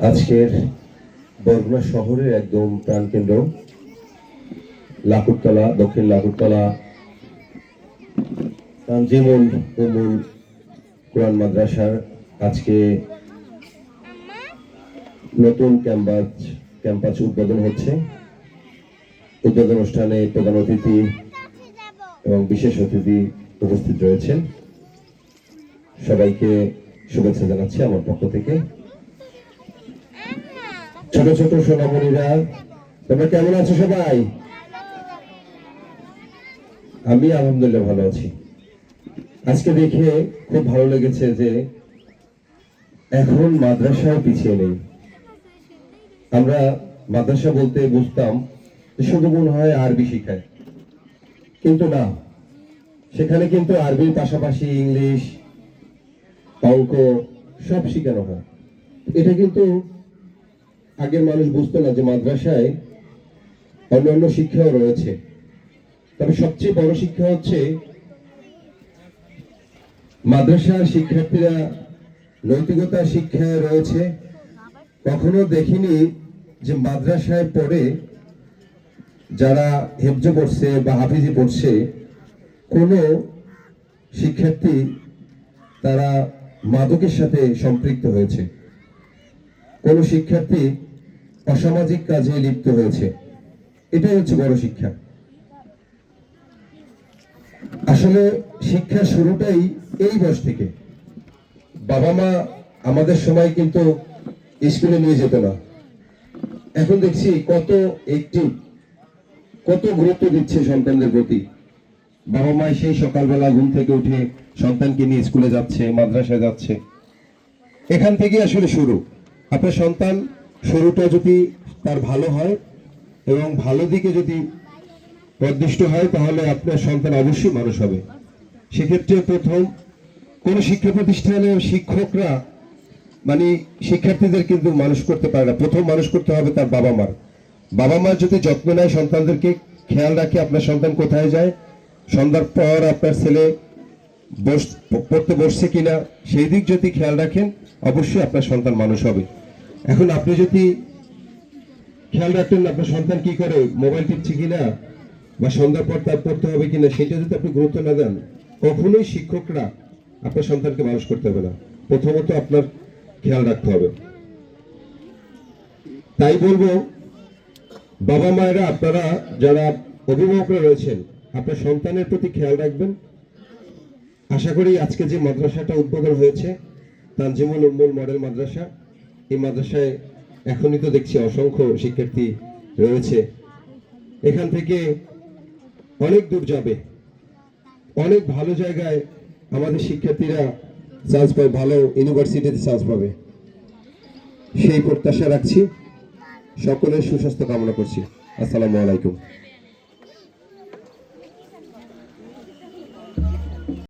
আজকের বরগুনা শহরের একদম প্রাণকেন্দ্র লাকুরতলা, দক্ষিণ লাকুরতলা তানজিমুল উমুল কোরআন মাদ্রাসার আজকে নতুন ক্যাম্পাস উদ্বোধন হচ্ছে। উদ্বোধন অনুষ্ঠানে প্রধান অতিথি এবং বিশেষ অতিথি উপস্থিত রয়েছেন। সবাইকে শুভেচ্ছা জানাচ্ছি আমার পক্ষ থেকে। ছোট ছোট সোনামণিরা, তোমরা কেমন আছো সবাই? আমি আলহামদুলিল্লাহ ভালো আছি। আজকে দেখে খুব ভালো লেগেছে যে এখন মাদ্রাসাও পিছিয়ে নেই। আমরা মাদ্রাসা বলতে বুঝতাম শুধু মনে হয় আরবি শিখায়, কিন্তু না, সেখানে কিন্তু আরবির পাশাপাশি ইংলিশ, অঙ্ক সব শেখানো হয়। এটা কিন্তু আগের মানুষ বুঝতো না যে মাদ্রাসায় অন্যান্য শিক্ষাও রয়েছে। তবে সবচেয়ে বড় শিক্ষা হচ্ছে মাদ্রাসার শিক্ষার্থীরা নৈতিকতার শিক্ষায় রয়েছে। কখনো দেখিনি যে মাদ্রাসায় পড়ে যারা হেফজ পড়ছে বা হাফিজি পড়ছে কোনো শিক্ষার্থী তারা মাদকের সাথে সম্পৃক্ত হয়েছে, কোন শিক্ষার্থী অসামাজিক কাজে লিপ্ত হয়েছে। এটাই হচ্ছে বড় শিক্ষা। আসলে শিক্ষার শুরুটাই এই বয়স থেকে। বাবা মা আমাদের সময় কিন্তু স্কুলে নিয়ে যেত না। এখন দেখছি কত অ্যাক্টিভ, কত গুরুত্ব দিচ্ছে সন্তানদের প্রতি। বাবা মা সেই সকালবেলা ঘুম থেকে উঠে সন্তানকে নিয়ে স্কুলে যাচ্ছে, মাদ্রাসায় যাচ্ছে। এখান থেকে আসলে শুরু। আপনার সন্তান শুরুটা যদি তার ভালো হয় এবং ভালো দিকে যদি প্রদিষ্ট হয়, তাহলে আপনার সন্তান অবশ্যই মানুষ হবে। সেক্ষেত্রে প্রথম কোন শিক্ষা প্রতিষ্ঠানে শিক্ষকরা মানে শিক্ষার্থীদের কিন্তু মানুষ করতে পারে না। প্রথম মানুষ করতে হবে তার বাবা মার। বাবা মা যদি যত্ন নেয়, সন্তানদেরকে খেয়াল রাখে, আপনার সন্তান কোথায় যায়, সন্ধ্যার পর আপনার ছেলে পড়তে বসছে কিনা, সেই দিক যদি খেয়াল রাখেন, অবশ্যই আপনার সন্তান মানুষ হবে। এখন আপনি যদি খেয়াল রাখেন আপনার সন্তান কি করে, মোবাইল টিপছে কিনা বা সন্ধ্যার পর তার পড়তে হবে কিনা, সেটা যদি আপনি গুরুত্ব না দেন, কখনোই শিক্ষকরা আপনার সন্তানকে মানুষ করতে হবে না। প্রথমত আপনার খেয়াল রাখতে হবে। তাই বলবো, বাবা মায়েরা, আপনারা যারা অভিভাবকরা রয়েছেন, আপনার সন্তানের প্রতি খেয়াল রাখবেন। আশা করি আজকে যে মাদ্রাসাটা উদ্বোধন হয়েছে, তানজিমুল উম্মুল মডেল মাদ্রাসা, এই মাদ্রাসায় এখনই তো দেখছি অসংখ্য শিক্ষার্থী রয়েছে। এখান থেকে অনেক দূর যাবে, অনেক ভালো জায়গায় আমাদের শিক্ষার্থীরা চান্স পাবে, ভালো ইউনিভার্সিটিতে চান্স পাবে, সেই প্রত্যাশা রাখছি। সকলের সুস্বাস্থ্য কামনা করছি। আসসালামু আলাইকুম।